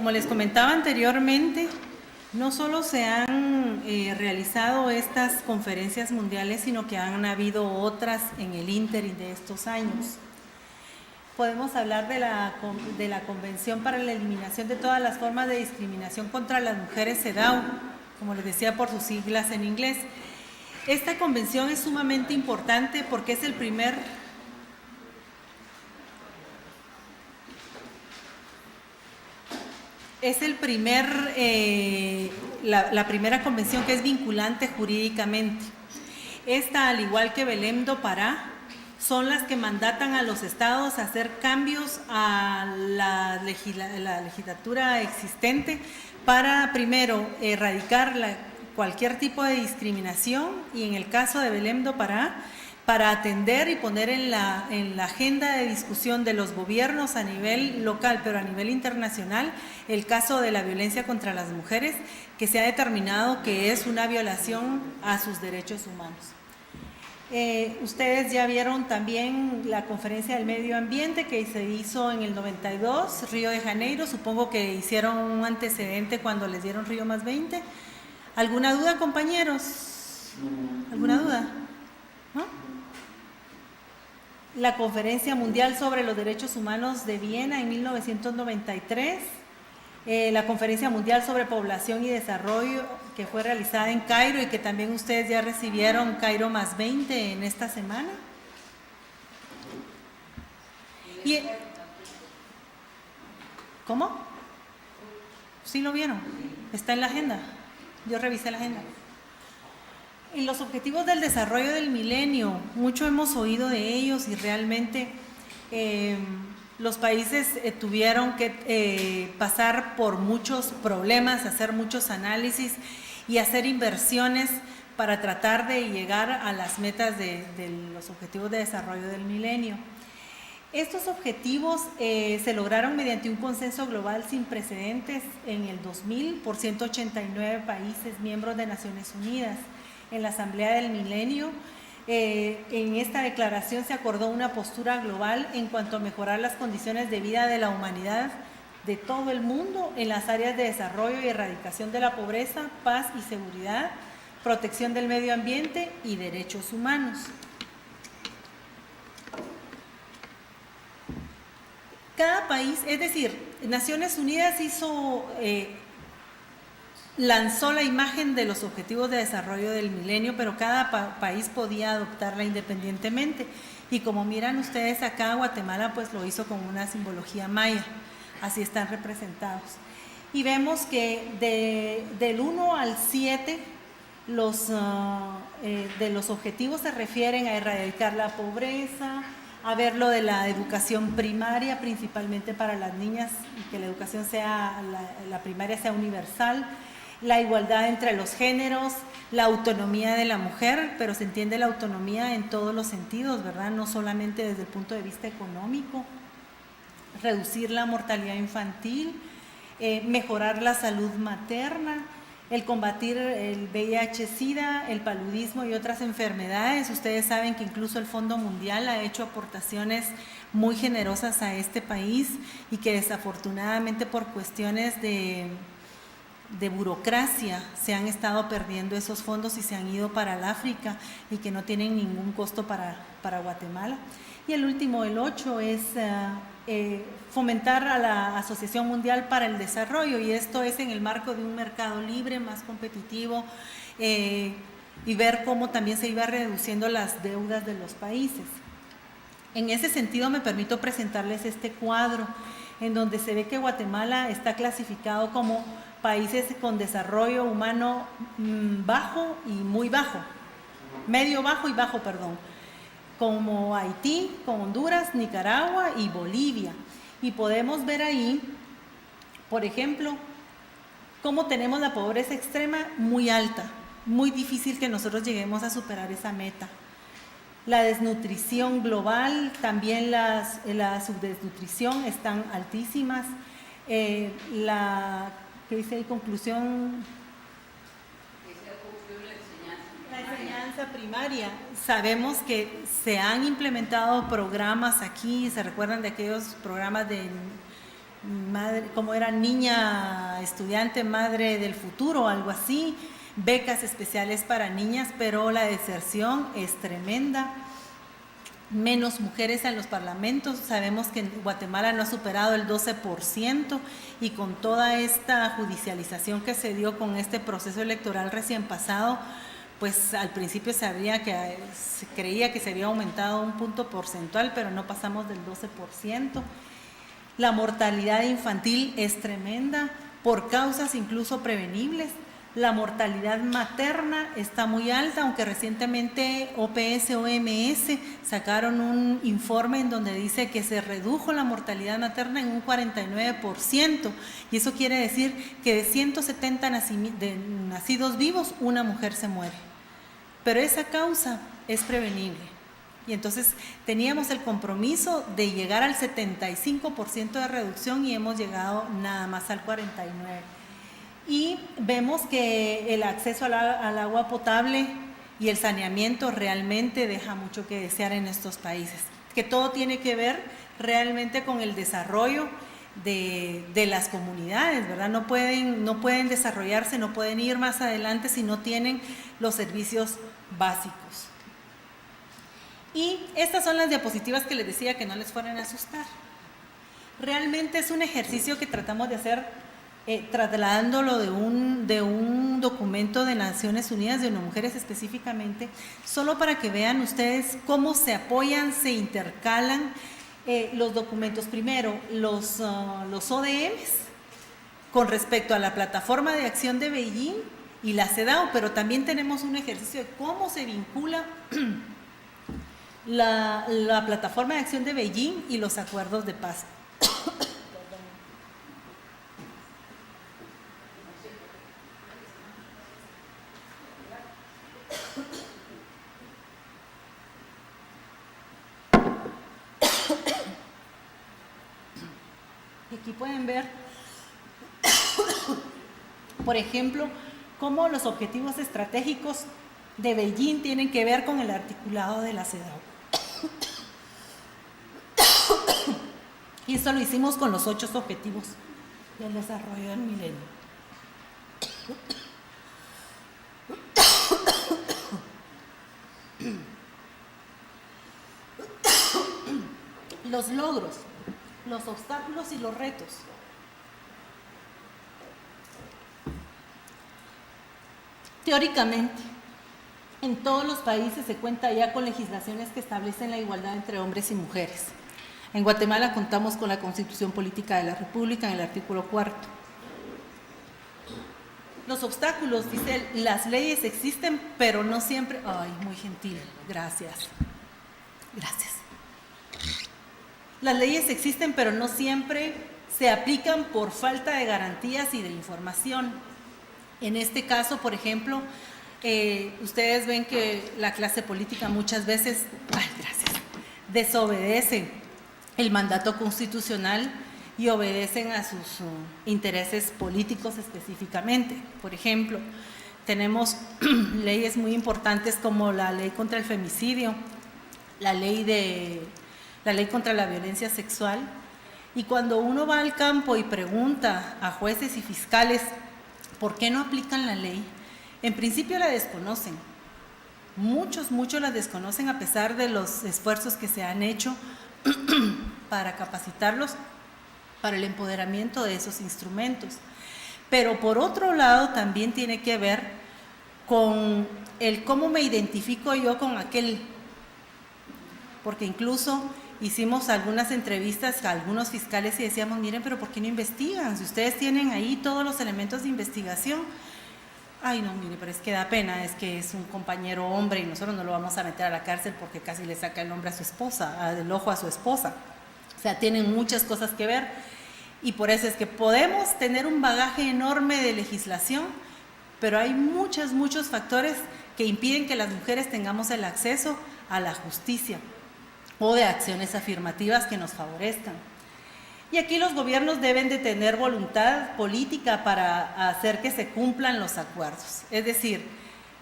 como les comentaba anteriormente, no solo se han realizado estas conferencias mundiales, sino que han habido otras en el ínterin de estos años. Podemos hablar de la Convención para la Eliminación de todas las formas de discriminación contra las mujeres, CEDAW, como les decía por sus siglas en inglés. Esta convención es sumamente importante porque es la primera convención que es vinculante jurídicamente. Esta, al igual que Belém do Pará, son las que mandatan a los estados a hacer cambios a la legislatura existente para, primero, erradicar cualquier tipo de discriminación y, en el caso de Belém do Pará, para atender y poner en la agenda de discusión de los gobiernos a nivel local, pero a nivel internacional, el caso de la violencia contra las mujeres, que se ha determinado que es una violación a sus derechos humanos. Ustedes ya vieron también la conferencia del medio ambiente que se hizo en el 92, Río de Janeiro. Supongo que hicieron un antecedente cuando les dieron Río más 20. ¿Alguna duda, compañeros? ¿Alguna duda? ¿No? La Conferencia Mundial sobre los Derechos Humanos de Viena en 1993. La Conferencia Mundial sobre Población y Desarrollo, que fue realizada en Cairo y que también ustedes ya recibieron Cairo más 20 en esta semana. ¿Cómo? ¿Sí lo vieron? Está en la agenda. Yo revisé la agenda. En los objetivos del desarrollo del milenio, mucho hemos oído de ellos y realmente los países tuvieron que pasar por muchos problemas, hacer muchos análisis y hacer inversiones para tratar de llegar a las metas de los objetivos de desarrollo del milenio. Estos objetivos se lograron mediante un consenso global sin precedentes en el 2000 por 189 países miembros de Naciones Unidas. En la Asamblea del Milenio, en esta declaración se acordó una postura global en cuanto a mejorar las condiciones de vida de la humanidad de todo el mundo en las áreas de desarrollo y erradicación de la pobreza, paz y seguridad, protección del medio ambiente y derechos humanos. Cada país, es decir, Naciones Unidas lanzó la imagen de los objetivos de desarrollo del milenio, pero cada país podía adoptarla independientemente. Y como miran ustedes acá, Guatemala pues lo hizo con una simbología maya, así están representados. Y vemos que del 1 al 7 de los objetivos se refieren a erradicar la pobreza, a ver lo de la educación primaria, principalmente para las niñas, y que la educación la primaria sea universal, la igualdad entre los géneros, la autonomía de la mujer, pero se entiende la autonomía en todos los sentidos, ¿verdad? No solamente desde el punto de vista económico, reducir la mortalidad infantil, mejorar la salud materna, el combatir el VIH-Sida, el paludismo y otras enfermedades. Ustedes saben que incluso el Fondo Mundial ha hecho aportaciones muy generosas a este país y que desafortunadamente por cuestiones de burocracia se han estado perdiendo esos fondos y se han ido para el África y que no tienen ningún costo para Guatemala. Y el último, el 8, es fomentar a la Asociación Mundial para el Desarrollo, y esto es en el marco de un mercado libre, más competitivo, y ver cómo también se iba reduciendo las deudas de los países. En ese sentido me permito presentarles este cuadro en donde se ve que Guatemala está clasificado como países con desarrollo humano bajo y muy bajo, medio bajo y bajo, perdón, como Haití, con Honduras, Nicaragua y Bolivia. Y podemos ver ahí, por ejemplo, cómo tenemos la pobreza extrema muy alta, muy difícil que nosotros lleguemos a superar esa meta. La desnutrición global, también la subdesnutrición están altísimas. ¿Qué dice ahí? Conclusión. La enseñanza primaria. Sabemos que se han implementado programas aquí, se recuerdan de aquellos programas madre, como era niña estudiante, madre del futuro, algo así, becas especiales para niñas, pero la deserción es tremenda. Menos mujeres en los parlamentos, sabemos que Guatemala no ha superado el 12% y con toda esta judicialización que se dio con este proceso electoral recién pasado, pues al principio se creía que se había aumentado un punto porcentual, pero no pasamos del 12%. La mortalidad infantil es tremenda por causas incluso prevenibles. La mortalidad materna está muy alta, aunque recientemente OPS-OMS sacaron un informe en donde dice que se redujo la mortalidad materna en un 49%, y eso quiere decir que de 170 nacidos vivos, una mujer se muere. Pero esa causa es prevenible. Y entonces teníamos el compromiso de llegar al 75% de reducción y hemos llegado nada más al 49%. Y vemos que el acceso al agua potable y el saneamiento realmente deja mucho que desear en estos países, que todo tiene que ver realmente con el desarrollo de las comunidades, ¿verdad? No pueden desarrollarse, no pueden ir más adelante si no tienen los servicios básicos. Y estas son las diapositivas que les decía que no les fueran a asustar. Realmente es un ejercicio que tratamos de hacer trasladándolo de un documento de Naciones Unidas de Mujeres específicamente, solo para que vean ustedes cómo se apoyan, se intercalan los documentos. Primero, los ODMs con respecto a la plataforma de acción de Beijing y la CEDAW, pero también tenemos un ejercicio de cómo se vincula la plataforma de acción de Beijing y los acuerdos de paz. Aquí pueden ver, por ejemplo, cómo los objetivos estratégicos de Beijing tienen que ver con el articulado de la CEDAW. Y esto lo hicimos con los 8 objetivos del desarrollo del milenio. Los logros, los obstáculos y los retos. Teóricamente, en todos los países se cuenta ya con legislaciones que establecen la igualdad entre hombres y mujeres. En Guatemala contamos con la Constitución Política de la República en el artículo 4. Los obstáculos, dice, las leyes existen, pero no siempre... Ay, muy gentil, gracias. Gracias. Las leyes existen, pero no siempre se aplican por falta de garantías y de información. En este caso, por ejemplo, ustedes ven que la clase política muchas veces, desobedece el mandato constitucional y obedecen a sus intereses políticos específicamente. Por ejemplo, tenemos leyes muy importantes como la ley contra el femicidio, la ley contra la violencia sexual, y cuando uno va al campo y pregunta a jueces y fiscales por qué no aplican la ley, en principio la desconocen. Muchos la desconocen a pesar de los esfuerzos que se han hecho para capacitarlos para el empoderamiento de esos instrumentos. Pero por otro lado también tiene que ver con el cómo me identifico yo con aquel, porque incluso hicimos algunas entrevistas a algunos fiscales y decíamos, miren, pero ¿por qué no investigan? Si ustedes tienen ahí todos los elementos de investigación. Ay, no, mire, pero es que da pena, es que es un compañero hombre y nosotros no lo vamos a meter a la cárcel porque casi le saca el nombre a su esposa, del ojo a su esposa. O sea, tienen muchas cosas que ver y por eso es que podemos tener un bagaje enorme de legislación, pero hay muchos factores que impiden que las mujeres tengamos el acceso a la justicia o de acciones afirmativas que nos favorezcan. Y aquí los gobiernos deben de tener voluntad política para hacer que se cumplan los acuerdos. Es decir,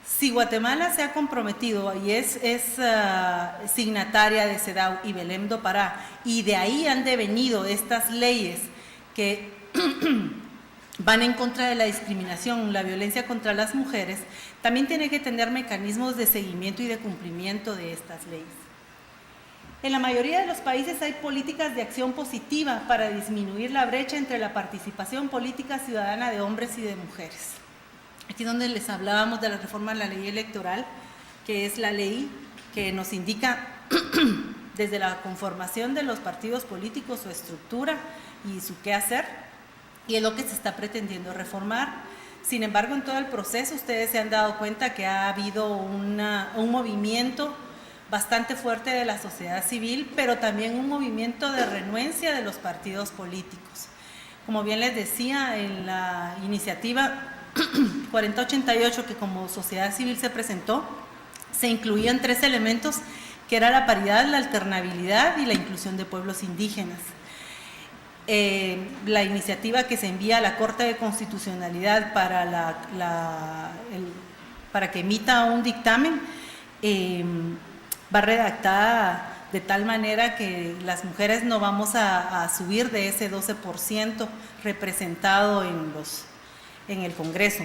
si Guatemala se ha comprometido y es signataria de CEDAW y Belém do Pará, y de ahí han devenido estas leyes que van en contra de la discriminación, la violencia contra las mujeres, también tiene que tener mecanismos de seguimiento y de cumplimiento de estas leyes. En la mayoría de los países hay políticas de acción positiva para disminuir la brecha entre la participación política ciudadana de hombres y de mujeres. Aquí es donde les hablábamos de la reforma de la ley electoral, que es la ley que nos indica desde la conformación de los partidos políticos, su estructura y su qué hacer, y es lo que se está pretendiendo reformar. Sin embargo, en todo el proceso ustedes se han dado cuenta que ha habido un movimiento bastante fuerte de la sociedad civil, pero también un movimiento de renuencia de los partidos políticos. Como bien les decía, en la iniciativa 4088 que como sociedad civil se presentó, se incluían 3 elementos que era la paridad, la alternabilidad y la inclusión de pueblos indígenas. La iniciativa que se envía a la Corte de Constitucionalidad para que emita un dictamen va redactada de tal manera que las mujeres no vamos a subir de ese 12% representado en el Congreso.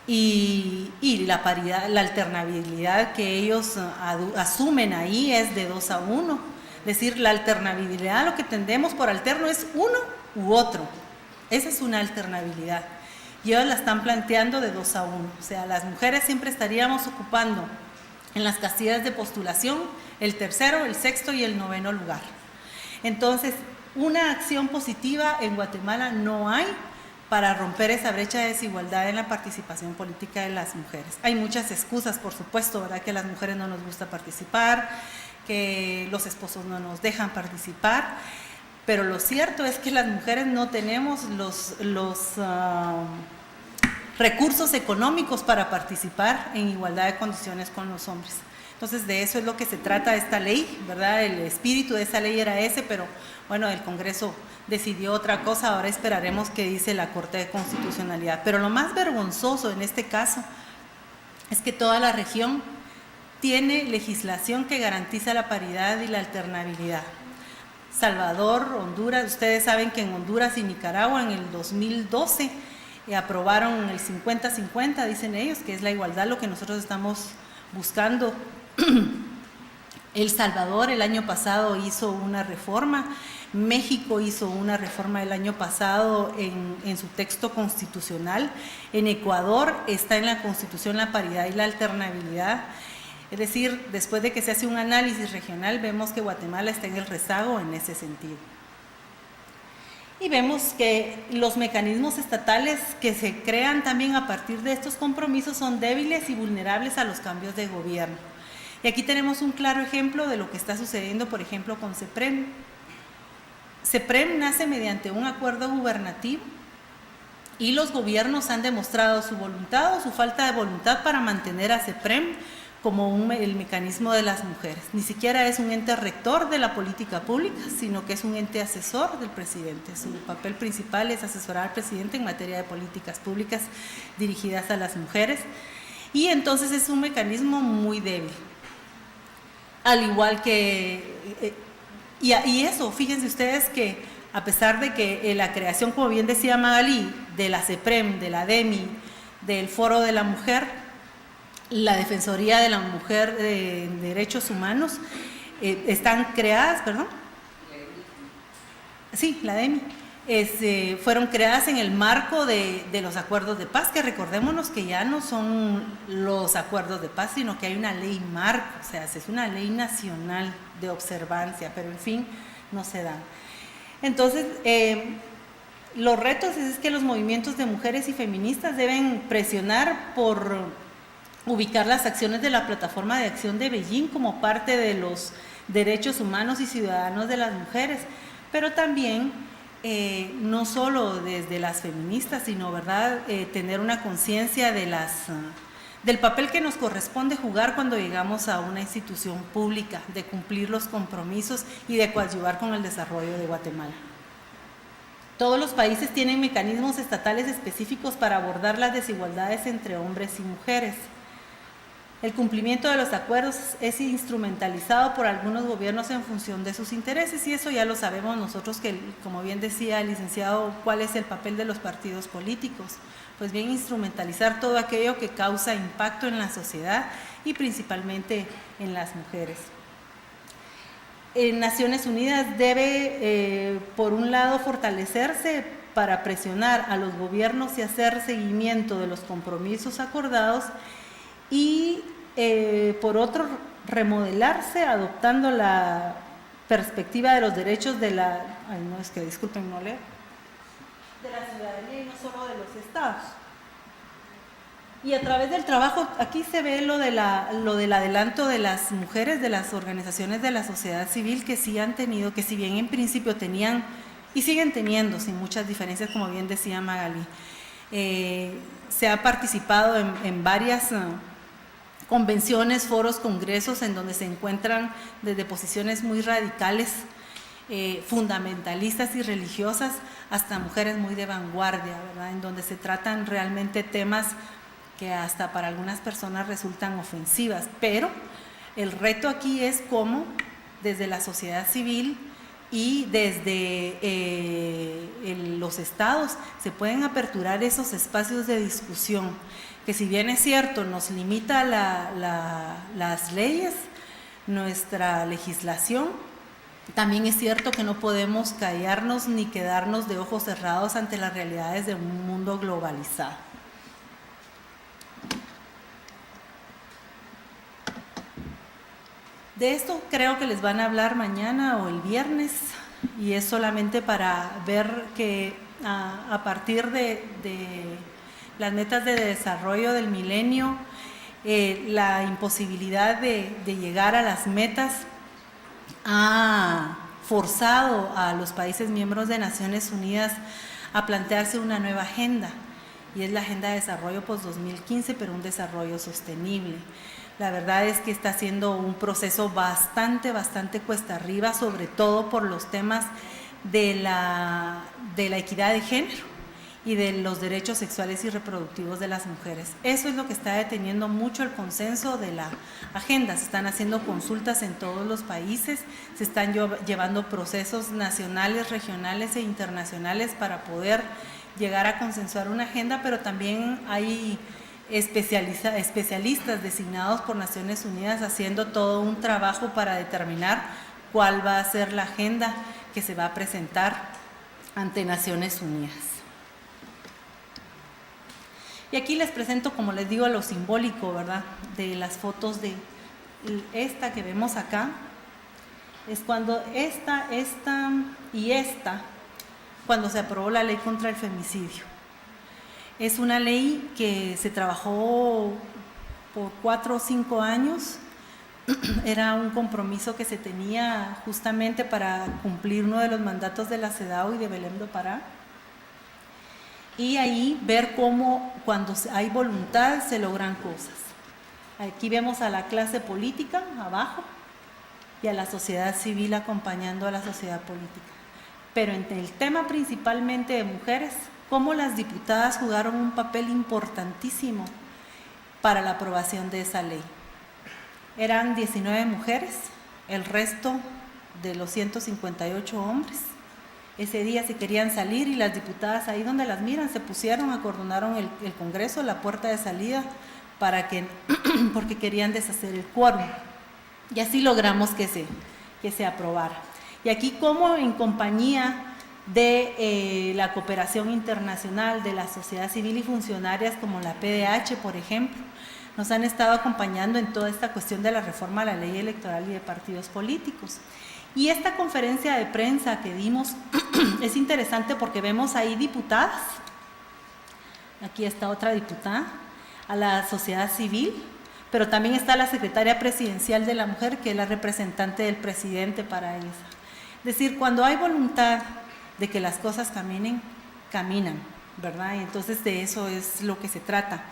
Y la paridad, la alternabilidad que ellos asumen ahí es de 2-1. Es decir, la alternabilidad, lo que entendemos por alterno es uno u otro. Esa es una alternabilidad. Y ellos la están planteando de 2-1. O sea, las mujeres siempre estaríamos ocupando en las casillas de postulación el 3º, el 6º y el 9º lugar. Entonces, una acción positiva en Guatemala no hay para romper esa brecha de desigualdad en la participación política de las mujeres. Hay muchas excusas, por supuesto, ¿verdad? Que a las mujeres no nos gusta participar, que los esposos no nos dejan participar, pero lo cierto es que las mujeres no tenemos los recursos económicos para participar en igualdad de condiciones con los hombres. Entonces, de eso es lo que se trata esta ley, ¿verdad? El espíritu de esa ley era ese, pero bueno, el Congreso decidió otra cosa. Ahora esperaremos qué dice la Corte de Constitucionalidad. Pero lo más vergonzoso en este caso es que toda la región tiene legislación que garantiza la paridad y la alternabilidad. Salvador, Honduras, ustedes saben que en Honduras y Nicaragua en el 2012 aprobaron el 50-50, dicen ellos, que es la igualdad, lo que nosotros estamos buscando. El Salvador el año pasado hizo una reforma, México hizo una reforma el año pasado en su texto constitucional, en Ecuador está en la Constitución la paridad y la alternabilidad. Es decir, después de que se hace un análisis regional, vemos que Guatemala está en el rezago en ese sentido. Y vemos que los mecanismos estatales que se crean también a partir de estos compromisos son débiles y vulnerables a los cambios de gobierno. Y aquí tenemos un claro ejemplo de lo que está sucediendo, por ejemplo, con CEPREM. CEPREM nace mediante un acuerdo gubernativo y los gobiernos han demostrado su voluntad o su falta de voluntad para mantener a CEPREM como el mecanismo de las mujeres. Ni siquiera es un ente rector de la política pública, sino que es un ente asesor del presidente. Su papel principal es asesorar al presidente en materia de políticas públicas dirigidas a las mujeres. Y entonces es un mecanismo muy débil. Al igual que... Y eso, fíjense ustedes que a pesar de que la creación, como bien decía Magalí, de la CEPREM, de la DEMI, del Foro de la Mujer, la Defensoría de la Mujer de Derechos Humanos, están creadas, perdón. Sí, la DEMI. Fueron creadas en el marco de los acuerdos de paz, que recordémonos que ya no son los acuerdos de paz, sino que hay una ley marco, o sea, es una ley nacional de observancia, pero en fin, no se dan. Entonces, los retos es que los movimientos de mujeres y feministas deben presionar por ubicar las acciones de la Plataforma de Acción de Beijing como parte de los derechos humanos y ciudadanos de las mujeres, pero también no solo desde las feministas, sino ¿verdad? Tener una conciencia del papel que nos corresponde jugar cuando llegamos a una institución pública, de cumplir los compromisos y de coadyuvar con el desarrollo de Guatemala. Todos los países tienen mecanismos estatales específicos para abordar las desigualdades entre hombres y mujeres. El cumplimiento de los acuerdos es instrumentalizado por algunos gobiernos en función de sus intereses, y eso ya lo sabemos nosotros, que como bien decía el licenciado, ¿cuál es el papel de los partidos políticos? Pues bien, instrumentalizar todo aquello que causa impacto en la sociedad y principalmente en las mujeres. En Naciones Unidas debe, por un lado, fortalecerse para presionar a los gobiernos y hacer seguimiento de los compromisos acordados, y por otro, remodelarse adoptando la perspectiva de los derechos de la, disculpen, no leo, de la ciudadanía y no solo de los estados. Y a través del trabajo, aquí se ve lo del adelanto de las mujeres, de las organizaciones de la sociedad civil, que sí han tenido, que si bien en principio tenían y siguen teniendo, sin muchas diferencias, como bien decía Magali, se ha participado en varias convenciones, foros, congresos, en donde se encuentran desde posiciones muy radicales, fundamentalistas y religiosas, hasta mujeres muy de vanguardia, ¿verdad?, en donde se tratan realmente temas que hasta para algunas personas resultan ofensivas, pero el reto aquí es cómo desde la sociedad civil y desde los estados se pueden aperturar esos espacios de discusión, que si bien es cierto nos limita las leyes, nuestra legislación, también es cierto que no podemos callarnos ni quedarnos de ojos cerrados ante las realidades de un mundo globalizado. De esto creo que les van a hablar mañana o el viernes, y es solamente para ver que a partir de las metas de desarrollo del milenio, la imposibilidad de llegar a las metas ha forzado a los países miembros de Naciones Unidas a plantearse una nueva agenda, y es la Agenda de Desarrollo post-2015, pero un desarrollo sostenible. La verdad es que está siendo un proceso bastante cuesta arriba, sobre todo por los temas de la equidad de género y de los derechos sexuales y reproductivos de las mujeres. Eso es lo que está deteniendo mucho el consenso de la agenda. Se están haciendo consultas en todos los países, se están llevando procesos nacionales, regionales e internacionales para poder llegar a consensuar una agenda, pero también hay especialistas designados por Naciones Unidas haciendo todo un trabajo para determinar cuál va a ser la agenda que se va a presentar ante Naciones Unidas. Y aquí les presento, como les digo, lo simbólico, ¿verdad?, de las fotos de esta que vemos acá. Es cuando esta y esta, cuando se aprobó la ley contra el femicidio. Es una ley que se trabajó por 4 o 5 años, era un compromiso que se tenía justamente para cumplir uno de los mandatos de la CEDAW y de Belém do Pará, y ahí ver cómo cuando hay voluntad se logran cosas. Aquí vemos a la clase política abajo y a la sociedad civil acompañando a la sociedad política, pero en el tema principalmente de mujeres, cómo las diputadas jugaron un papel importantísimo para la aprobación de esa ley. Eran 19 mujeres, el resto de los 158 hombres. Ese día se querían salir y las diputadas, ahí donde las miran, se pusieron, acordonaron el Congreso, la puerta de salida, porque querían deshacer el quórum. Y así logramos que se aprobara. Y aquí, como en compañía de la cooperación internacional, de la sociedad civil y funcionarias como la PDH, por ejemplo, nos han estado acompañando en toda esta cuestión de la reforma a la ley electoral y de partidos políticos. Y esta conferencia de prensa que dimos es interesante porque vemos ahí diputadas, aquí está otra diputada, a la sociedad civil, pero también está la secretaria presidencial de la mujer, que es la representante del presidente para ella. Es decir, cuando hay voluntad de que las cosas caminen, caminan, ¿verdad? Y entonces de eso es lo que se trata.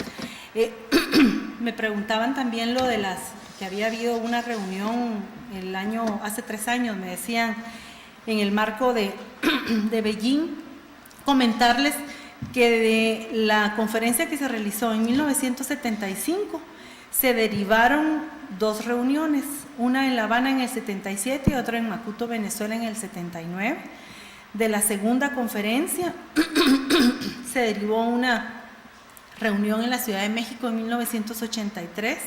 Me preguntaban también lo de que había habido una reunión hace 3 años, me decían, en el marco de Beijing, comentarles que de la conferencia que se realizó en 1975, se derivaron 2 reuniones, una en La Habana en el 77 y otra en Macuto, Venezuela en el 79. De la segunda conferencia se derivó una reunión en la Ciudad de México en 1983,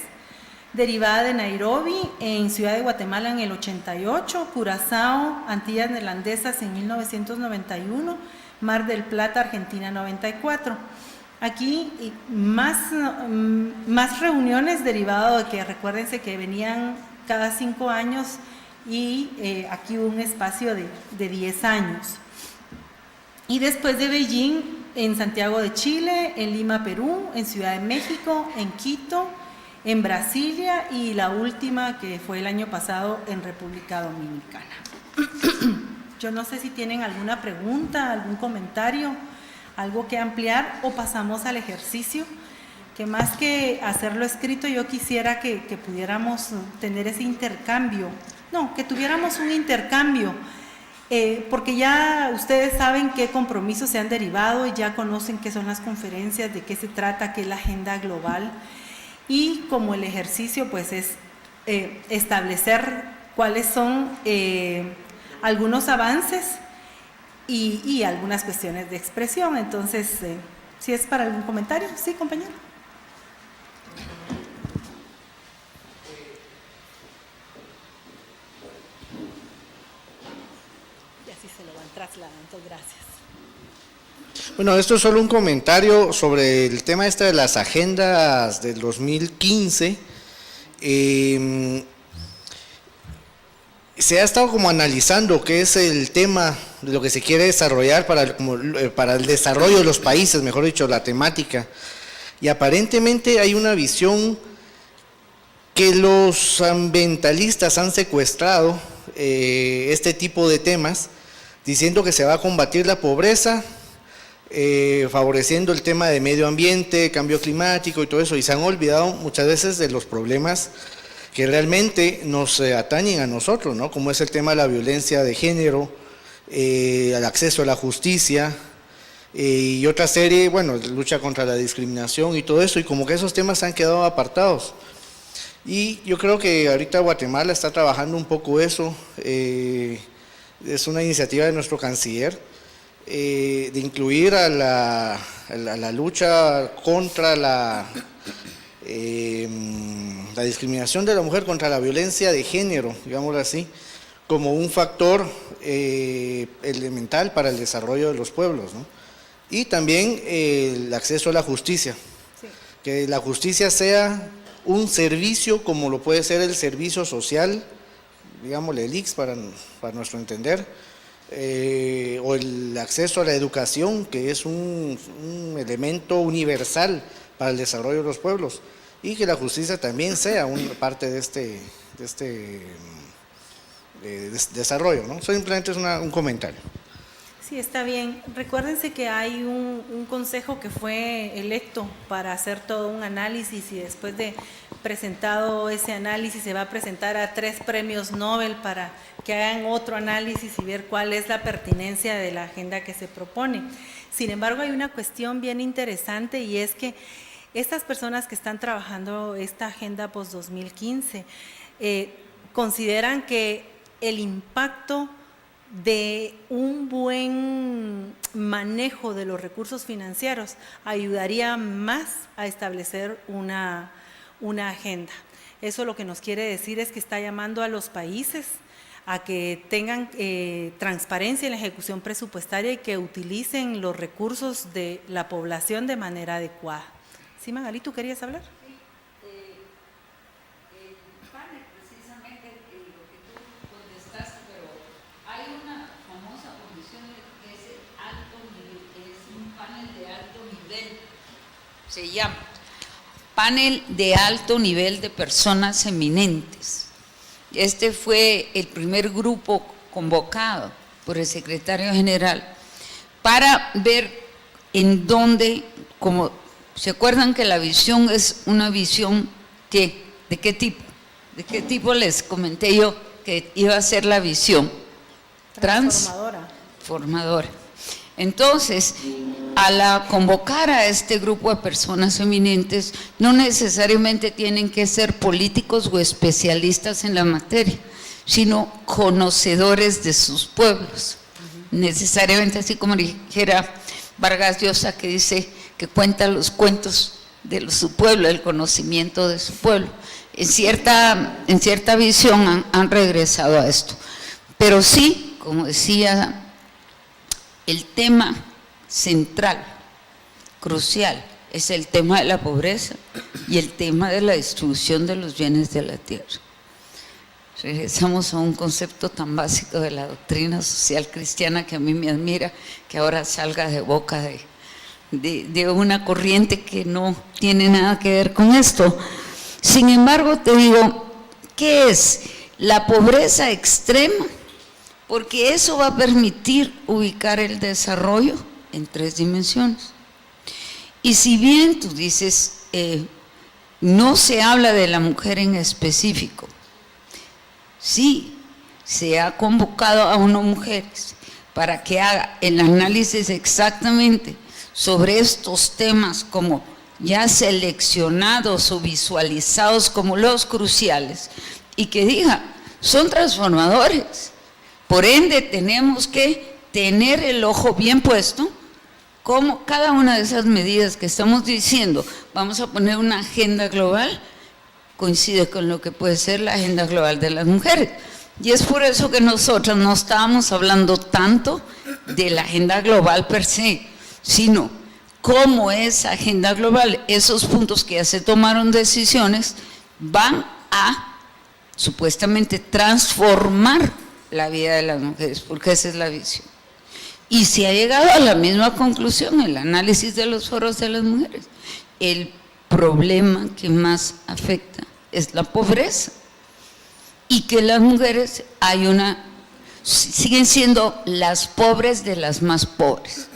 derivada de Nairobi en Ciudad de Guatemala en el 88, Curazao, Antillas Neerlandesas en 1991, Mar del Plata, Argentina 94. Aquí más reuniones derivado de que recuérdense que venían cada 5 años y aquí hubo un espacio de 10 años. Y después de Beijing, en Santiago de Chile, en Lima, Perú, en Ciudad de México, en Quito, en Brasilia y la última que fue el año pasado en República Dominicana. Yo no sé si tienen alguna pregunta, algún comentario, algo que ampliar o pasamos al ejercicio, que más que hacerlo escrito yo quisiera que pudiéramos tener ese intercambio, que tuviéramos un intercambio, porque ya ustedes saben qué compromisos se han derivado y ya conocen qué son las conferencias, de qué se trata, qué es la agenda global, y como el ejercicio pues es establecer cuáles son algunos avances y algunas cuestiones de expresión. Entonces, si es para algún comentario, sí, compañero. Y así se lo van trasladando, entonces gracias. Bueno, esto es solo un comentario sobre el tema de las agendas del 2015. Se ha estado como analizando qué es el tema de lo que se quiere desarrollar para el desarrollo de los países, mejor dicho, la temática. Y aparentemente hay una visión que los ambientalistas han secuestrado este tipo de temas, diciendo que se va a combatir la pobreza, favoreciendo el tema de medio ambiente, cambio climático y todo eso, y se han olvidado muchas veces de los problemas que realmente nos atañen a nosotros, ¿no? Como es el tema de la violencia de género, el acceso a la justicia y otra serie, bueno, lucha contra la discriminación y todo eso, y como que esos temas han quedado apartados. Y yo creo que ahorita Guatemala está trabajando un poco eso, es una iniciativa de nuestro canciller, de incluir a la lucha contra la discriminación de la mujer, contra la violencia de género, digámoslo así, como un factor elemental para el desarrollo de los pueblos, ¿no? Y también el acceso a la justicia, sí. Que la justicia sea un servicio como lo puede ser el servicio social, digámosle el ICS para nuestro entender, o el acceso a la educación, que es un elemento universal para el desarrollo de los pueblos, y que la justicia también sea una parte de este desarrollo, ¿no? Simplemente es un comentario. Sí, está bien. Recuérdense que hay un consejo que fue electo para hacer todo un análisis, y después de presentado ese análisis se va a presentar a 3 premios Nobel para que hagan otro análisis y ver cuál es la pertinencia de la agenda que se propone. Sin embargo, hay una cuestión bien interesante, y es que estas personas que están trabajando esta agenda post-2015 consideran que el impacto de un buen manejo de los recursos financieros ayudaría más a establecer una agenda. Eso lo que nos quiere decir es que está llamando a los países a que tengan transparencia en la ejecución presupuestaria y que utilicen los recursos de la población de manera adecuada. Sí, Magali, ¿tú querías hablar? Se llama Panel de Alto Nivel de Personas Eminentes. Este fue el primer grupo convocado por el secretario general para ver en dónde, como se acuerdan que la visión es una visión ¿de qué tipo? ¿De qué tipo les comenté yo que iba a ser la visión? Transformadora. Entonces, al convocar a este grupo de personas eminentes, no necesariamente tienen que ser políticos o especialistas en la materia, sino conocedores de sus pueblos. Necesariamente, así como dijera Vargas Llosa, que dice que cuenta los cuentos de su pueblo, el conocimiento de su pueblo. En cierta visión han regresado a esto. Pero sí, como decía, el tema central, crucial, es el tema de la pobreza y el tema de la distribución de los bienes de la tierra. Regresamos a un concepto tan básico de la doctrina social cristiana que a mí me admira que ahora salga de boca de una corriente que no tiene nada que ver con esto. Sin embargo, te digo, ¿qué es la pobreza extrema? Porque eso va a permitir ubicar el desarrollo en 3 dimensiones. Y si bien tú dices, no se habla de la mujer en específico, sí, se ha convocado a unas mujeres para que haga el análisis exactamente sobre estos temas como ya seleccionados o visualizados como los cruciales y que diga, son transformadores. Por ende, tenemos que tener el ojo bien puesto como cada una de esas medidas que estamos diciendo, vamos a poner una agenda global, coincide con lo que puede ser la agenda global de las mujeres. Y es por eso que nosotros no estábamos hablando tanto de la agenda global per se, sino cómo esa agenda global, esos puntos que ya se tomaron decisiones, van a supuestamente transformar la vida de las mujeres, porque esa es la visión. Y se ha llegado a la misma conclusión, el análisis de los foros de las mujeres. El problema que más afecta es la pobreza y que las mujeres siguen siendo las pobres de las más pobres.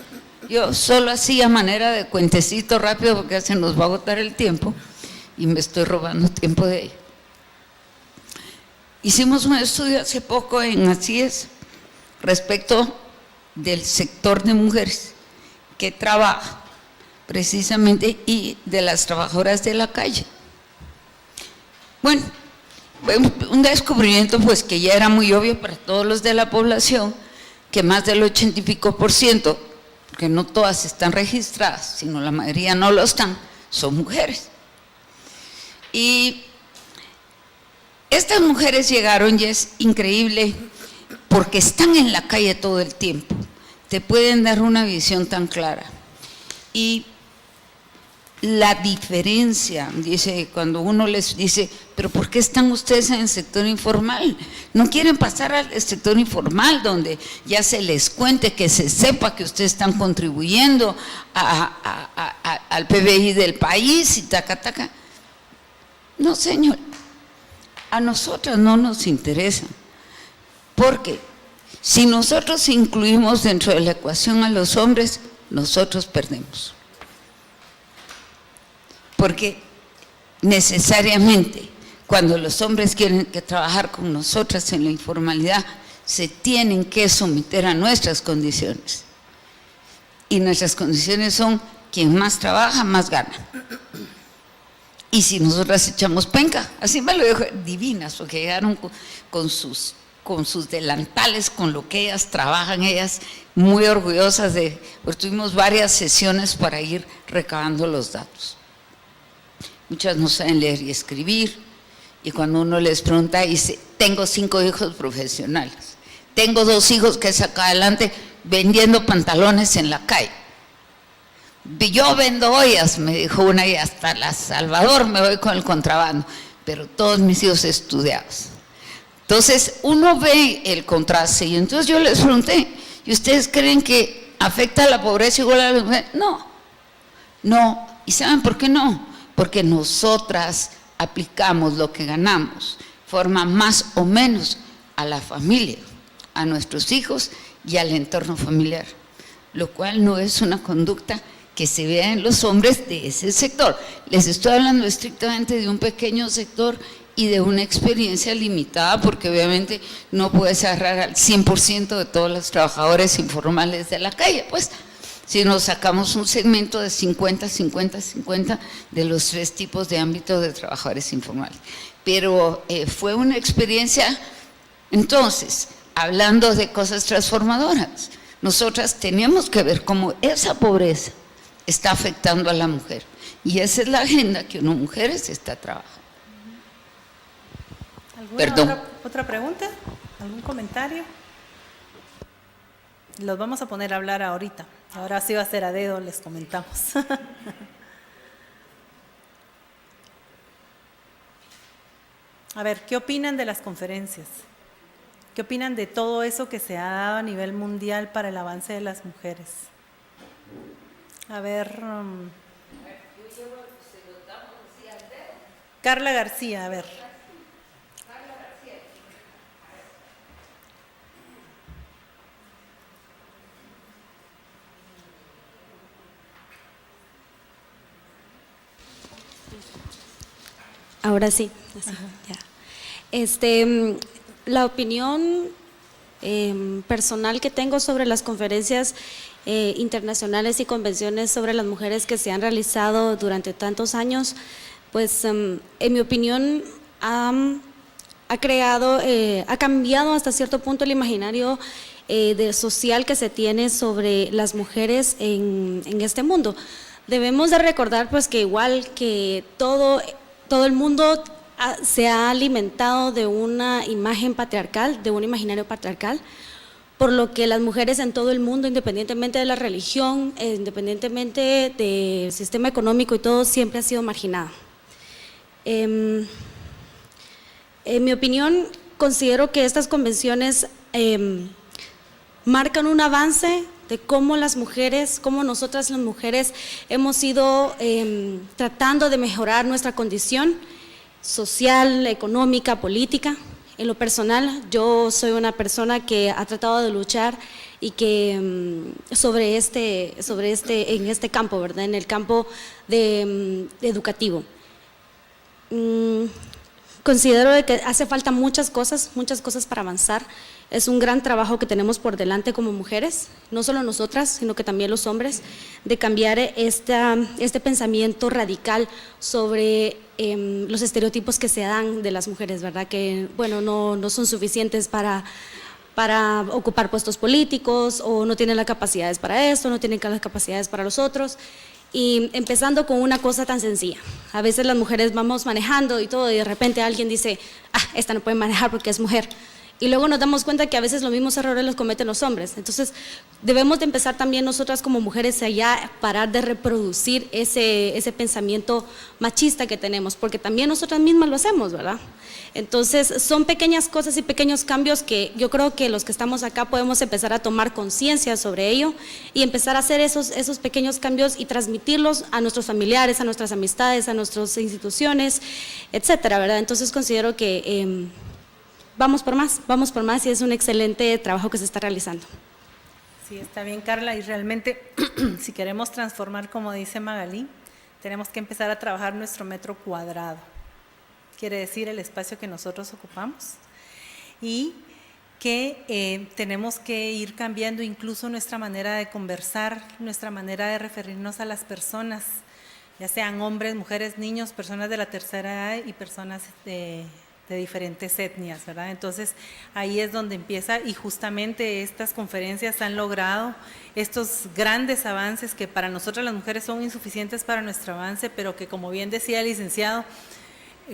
Yo solo así a manera de cuentecito rápido porque se nos va a agotar el tiempo y me estoy robando tiempo de ello. Hicimos un estudio hace poco en Así Es respecto del sector de mujeres que trabaja precisamente y de las trabajadoras de la calle. Bueno, un descubrimiento pues que ya era muy obvio para todos los de la población, que más del 80 y pico %, porque no todas están registradas, sino la mayoría no lo están, son mujeres. Y estas mujeres llegaron, y es increíble, porque están en la calle todo el tiempo, te pueden dar una visión tan clara. Y la diferencia, dice, cuando uno les dice, pero ¿por qué están ustedes en el sector informal? No quieren pasar al sector informal donde ya se les cuente, que se sepa que ustedes están contribuyendo al PBI del país y taca, taca. No, señor, a nosotras no nos interesa, porque si nosotros incluimos dentro de la ecuación a los hombres, nosotros perdemos. Porque necesariamente cuando los hombres quieren que trabajar con nosotras en la informalidad, se tienen que someter a nuestras condiciones. Y nuestras condiciones son, quien más trabaja, más gana. Y si nosotras echamos penca, así me lo dijo, divinas, porque llegaron con sus delantales, con lo que ellas trabajan, ellas muy orgullosas pues tuvimos varias sesiones para ir recabando los datos. Muchas no saben leer y escribir, y cuando uno les pregunta, dice, tengo 5 hijos profesionales, tengo 2 hijos que saco adelante vendiendo pantalones en la calle. Yo vendo ollas, me dijo una, y hasta La Salvador me voy con el contrabando, pero todos mis hijos estudiados. Entonces uno ve el contraste, y entonces yo les pregunté, ¿y ustedes creen que afecta la pobreza igual a las mujeres? No, ¿y saben por qué no? Porque nosotras aplicamos lo que ganamos, forma más o menos a la familia, a nuestros hijos y al entorno familiar, lo cual no es una conducta que se vea en los hombres de ese sector. Les estoy hablando estrictamente de un pequeño sector y de una experiencia limitada, porque obviamente no puedes agarrar al 100% de todos los trabajadores informales de la calle, pues, si nos sacamos un segmento de 50, 50, 50 de los 3 tipos de ámbitos de trabajadores informales. Pero fue una experiencia, entonces, hablando de cosas transformadoras, nosotras tenemos que ver cómo esa pobreza está afectando a la mujer. Y esa es la agenda que UNO Mujeres está trabajando. ¿Alguna otra pregunta? ¿Algún comentario? Los vamos a poner a hablar ahorita. Ahora sí va a ser a dedo, les comentamos. A ver, ¿qué opinan de las conferencias? ¿Qué opinan de todo eso que se ha dado a nivel mundial para el avance de las mujeres? A ver, Carla García, a ver. Ahora sí, así, ya. La opinión personal que tengo sobre las conferencias internacionales y convenciones sobre las mujeres que se han realizado durante tantos años, pues en mi opinión ha cambiado hasta cierto punto el imaginario social que se tiene sobre las mujeres en este mundo. Debemos de recordar pues que igual que todo el mundo se ha alimentado de una imagen patriarcal, de un imaginario patriarcal, por lo que las mujeres en todo el mundo, independientemente de la religión, independientemente del sistema económico y todo, siempre ha sido marginada. En mi opinión, considero que estas convenciones marcan un avance de cómo las mujeres, cómo nosotras las mujeres hemos ido tratando de mejorar nuestra condición social, económica, política. En lo personal, yo soy una persona que ha tratado de luchar y que en este campo, ¿verdad? En el campo educativo. Considero que hace falta muchas cosas para avanzar. Es un gran trabajo que tenemos por delante como mujeres, no solo nosotras, sino que también los hombres, de cambiar este pensamiento radical sobre los estereotipos que se dan de las mujeres, ¿verdad? Que, bueno, no son suficientes para ocupar puestos políticos, o no tienen las capacidades para esto, no tienen las capacidades para los otros. Y empezando con una cosa tan sencilla, a veces las mujeres vamos manejando y todo, y de repente alguien dice, esta no puede manejar porque es mujer. Y luego nos damos cuenta que a veces los mismos errores los cometen los hombres. Entonces debemos de empezar también nosotras como mujeres allá, parar de reproducir ese pensamiento machista que tenemos, porque también nosotras mismas lo hacemos, ¿verdad? Entonces son pequeñas cosas y pequeños cambios que yo creo que los que estamos acá podemos empezar a tomar conciencia sobre ello y empezar a hacer esos pequeños cambios y transmitirlos a nuestros familiares, a nuestras amistades, a nuestras instituciones, etcétera, ¿verdad? Entonces considero que vamos por más y es un excelente trabajo que se está realizando. Sí, está bien, Carla, y realmente si queremos transformar, como dice Magalí, tenemos que empezar a trabajar nuestro metro cuadrado, quiere decir el espacio que nosotros ocupamos, y que tenemos que ir cambiando incluso nuestra manera de conversar, nuestra manera de referirnos a las personas, ya sean hombres, mujeres, niños, personas de la tercera edad y personas de diferentes etnias, ¿verdad? Entonces ahí es donde empieza, y justamente estas conferencias han logrado estos grandes avances que para nosotras las mujeres son insuficientes para nuestro avance, pero que, como bien decía el licenciado,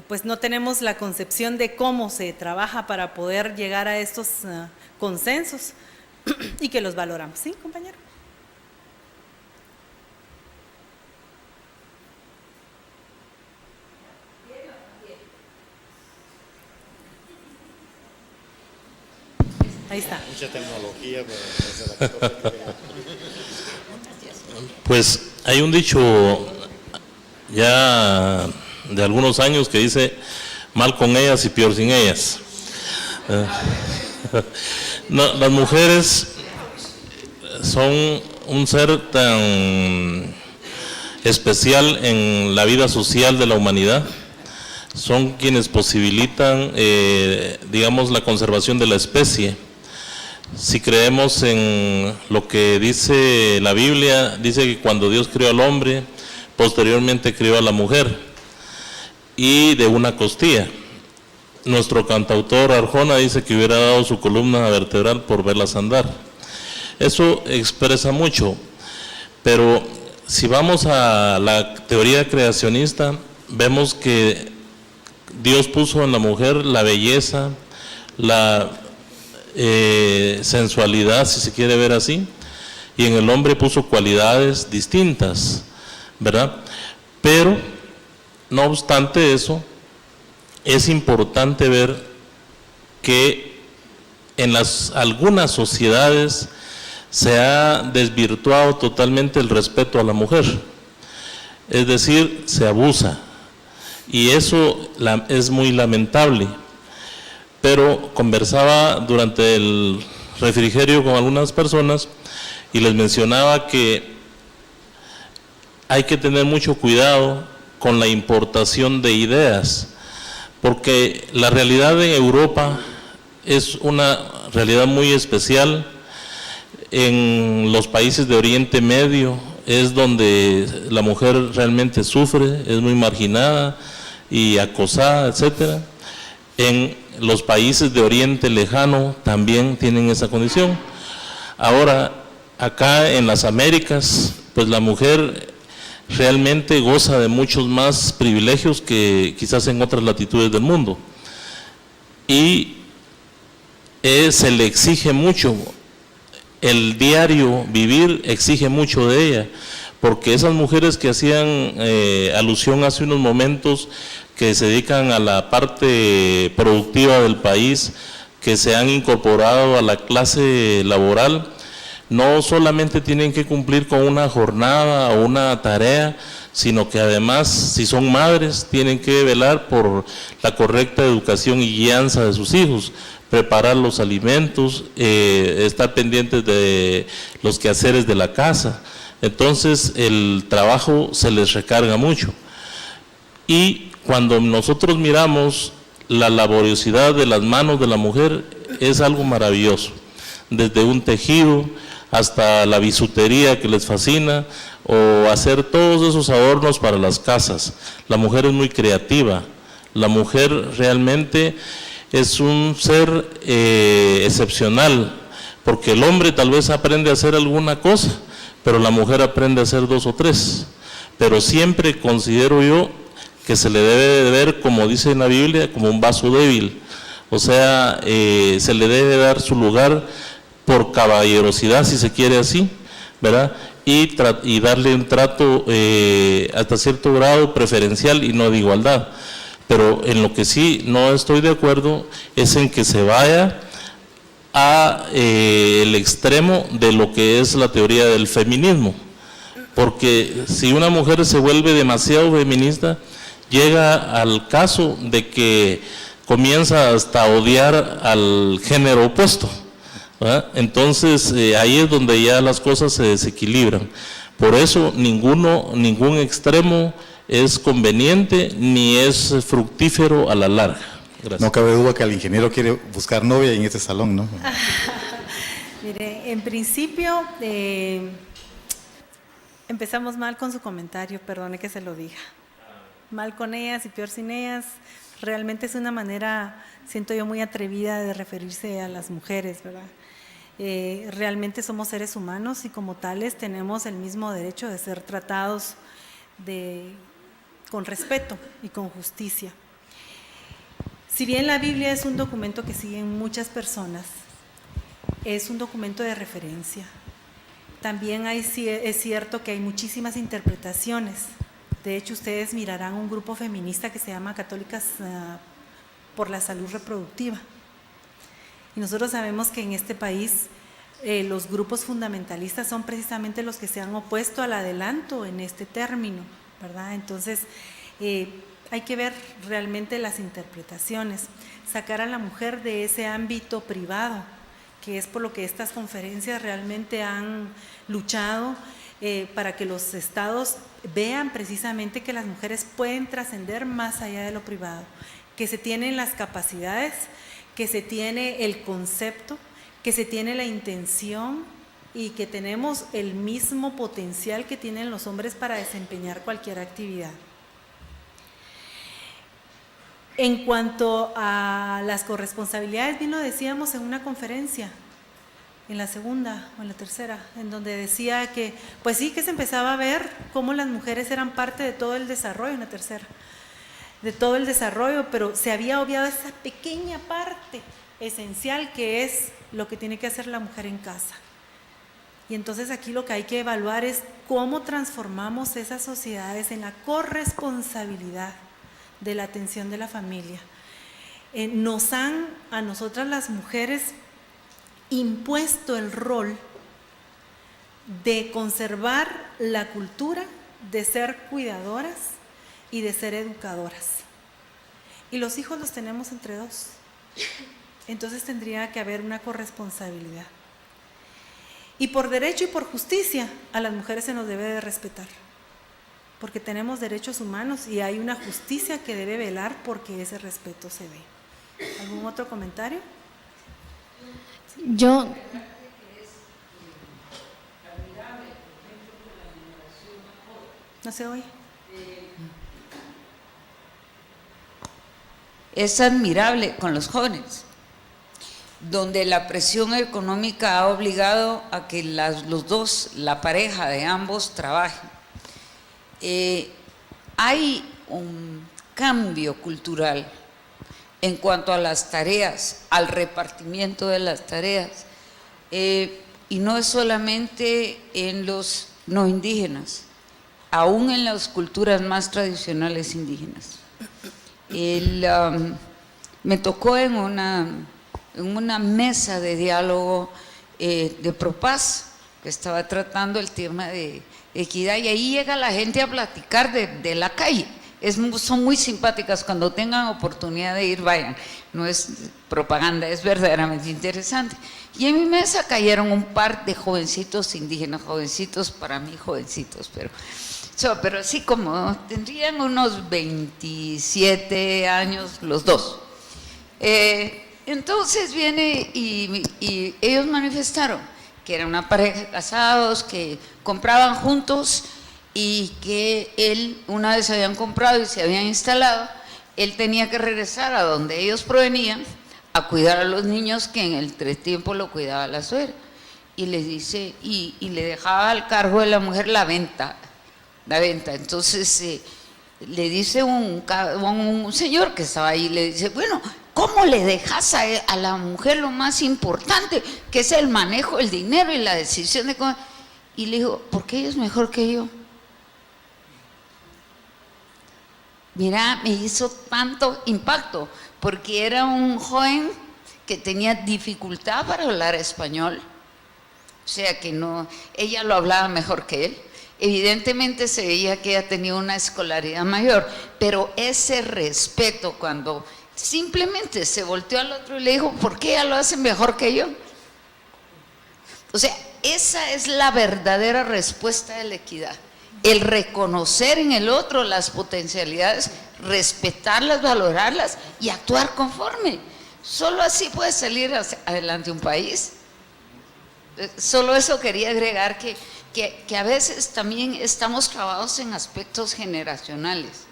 pues no tenemos la concepción de cómo se trabaja para poder llegar a estos consensos y que los valoramos. ¿Sí, compañero? Ahí está. Mucha tecnología para pues hay un dicho ya de algunos años que dice mal con ellas y peor sin ellas. No, las mujeres son un ser tan especial en la vida social de la humanidad, son quienes posibilitan, digamos, la conservación de la especie. Si creemos en lo que dice la Biblia, dice que cuando Dios creó al hombre, posteriormente creó a la mujer, y de una costilla. Nuestro cantautor Arjona dice que hubiera dado su columna vertebral por verlas andar. Eso expresa mucho, pero si vamos a la teoría creacionista, vemos que Dios puso en la mujer la belleza, la sensualidad, si se quiere ver así, y en el hombre puso cualidades distintas, ¿verdad? Pero, no obstante eso, es importante ver que en algunas sociedades se ha desvirtuado totalmente el respeto a la mujer, es decir, se abusa, y eso es muy lamentable. Pero conversaba durante el refrigerio con algunas personas y les mencionaba que hay que tener mucho cuidado con la importación de ideas, porque la realidad en Europa es una realidad muy especial. En los países de Oriente Medio es donde la mujer realmente sufre, es muy marginada y acosada, etcétera. En los países de Oriente Lejano también tienen esa condición. Ahora, acá en las Américas, pues la mujer realmente goza de muchos más privilegios que quizás en otras latitudes del mundo. Y se le exige mucho, el diario vivir exige mucho de ella, porque esas mujeres que hacían alusión hace unos momentos, que se dedican a la parte productiva del país, que se han incorporado a la clase laboral, no solamente tienen que cumplir con una jornada o una tarea, sino que además, si son madres, tienen que velar por la correcta educación y guianza de sus hijos, preparar los alimentos, estar pendientes de los quehaceres de la casa. Entonces el trabajo se les recarga mucho. Y cuando nosotros miramos la laboriosidad de las manos de la mujer, es algo maravilloso, desde un tejido hasta la bisutería que les fascina, o hacer todos esos adornos para las casas. La mujer es muy creativa, la mujer realmente es un ser excepcional, porque el hombre tal vez aprende a hacer alguna cosa, pero la mujer aprende a hacer 2 o 3, pero siempre considero yo que se le debe de ver, como dice en la Biblia, como un vaso débil, o sea, se le debe dar su lugar por caballerosidad, si se quiere así, ¿verdad? Y darle un trato hasta cierto grado preferencial y no de igualdad. Pero en lo que sí no estoy de acuerdo es en que se vaya a el extremo de lo que es la teoría del feminismo, porque si una mujer se vuelve demasiado feminista, llega al caso de que comienza hasta a odiar al género opuesto, ¿verdad? Entonces ahí es donde ya las cosas se desequilibran. Por eso ningún extremo es conveniente ni es fructífero a la larga. Gracias. No cabe duda que el ingeniero quiere buscar novia en este salón, ¿no? Mire, en principio empezamos mal con su comentario, perdone que se lo diga. Mal con ellas y peor sin ellas. Realmente es una manera, siento yo, muy atrevida de referirse a las mujeres, ¿verdad? Realmente somos seres humanos y como tales tenemos el mismo derecho de ser tratados con respeto y con justicia. Si bien la Biblia es un documento que siguen muchas personas, es un documento de referencia. También es cierto que hay muchísimas interpretaciones. De hecho, ustedes mirarán un grupo feminista que se llama Católicas por la Salud Reproductiva. Y nosotros sabemos que en este país los grupos fundamentalistas son precisamente los que se han opuesto al adelanto en este término, ¿verdad? Entonces, hay que ver realmente las interpretaciones, sacar a la mujer de ese ámbito privado, que es por lo que estas conferencias realmente han luchado, para que los estados vean precisamente que las mujeres pueden trascender más allá de lo privado, que se tienen las capacidades, que se tiene el concepto, que se tiene la intención y que tenemos el mismo potencial que tienen los hombres para desempeñar cualquier actividad. En cuanto a las corresponsabilidades, bien lo decíamos en una conferencia, en la segunda o en la tercera, en donde decía que, pues sí, que se empezaba a ver cómo las mujeres eran parte de todo el desarrollo, en la tercera, de todo el desarrollo, pero se había obviado esa pequeña parte esencial que es lo que tiene que hacer la mujer en casa. Y entonces aquí lo que hay que evaluar es cómo transformamos esas sociedades en la corresponsabilidad de la atención de la familia. Nos han, a nosotras las mujeres, impuesto el rol de conservar la cultura, de ser cuidadoras y de ser educadoras. Y los hijos los tenemos entre dos. Entonces tendría que haber una corresponsabilidad. Y por derecho y por justicia a las mujeres se nos debe de respetar, porque tenemos derechos humanos y hay una justicia que debe velar porque ese respeto se dé. ¿Algún otro comentario? Yo ¿No se oye? Es admirable con los jóvenes, donde la presión económica ha obligado a que los dos, la pareja de ambos, trabajen. Hay un cambio cultural en cuanto a las tareas, al repartimiento de las tareas, y no es solamente en los no indígenas, aún en las culturas más tradicionales indígenas. Me tocó en una mesa de diálogo de Propaz, que estaba tratando el tema de equidad, y ahí llega la gente a platicar de la calle. Son muy simpáticas, cuando tengan oportunidad de ir, vayan. No es propaganda, es verdaderamente interesante. Y en mi mesa cayeron un par de jovencitos indígenas, jovencitos para mí, jovencitos, pero así como tendrían unos 27 años los dos. Entonces viene y ellos manifestaron que era una pareja de casados que compraban juntos y que una vez habían comprado y se habían instalado, él tenía que regresar a donde ellos provenían a cuidar a los niños, que en el entretiempo lo cuidaba la suegra, y les dice, y le dejaba al cargo de la mujer la venta. Entonces le dice un señor que estaba ahí, le dice, bueno, ¿cómo le dejas a la mujer lo más importante, que es el manejo del dinero y la decisión de cómo? Y le dijo, ¿por qué ella es mejor que yo? Mira, me hizo tanto impacto, porque era un joven que tenía dificultad para hablar español, o sea que no, ella lo hablaba mejor que él. Evidentemente se veía que ella tenía una escolaridad mayor, pero ese respeto, cuando simplemente se volteó al otro y le dijo, ¿por qué ella lo hace mejor que yo? O sea, esa es la verdadera respuesta de la equidad. El reconocer en el otro las potencialidades, respetarlas, valorarlas y actuar conforme. Solo así puede salir adelante un país. Solo eso quería agregar, que a veces también estamos clavados en aspectos generacionales,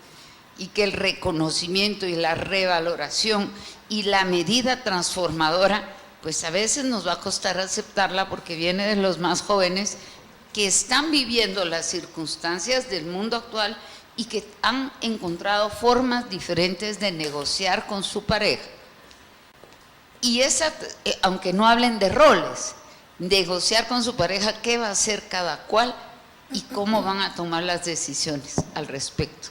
y que el reconocimiento y la revaloración y la medida transformadora, pues a veces nos va a costar aceptarla, porque viene de los más jóvenes que están viviendo las circunstancias del mundo actual y que han encontrado formas diferentes de negociar con su pareja. Y aunque no hablen de roles, negociar con su pareja qué va a hacer cada cual y cómo van a tomar las decisiones al respecto,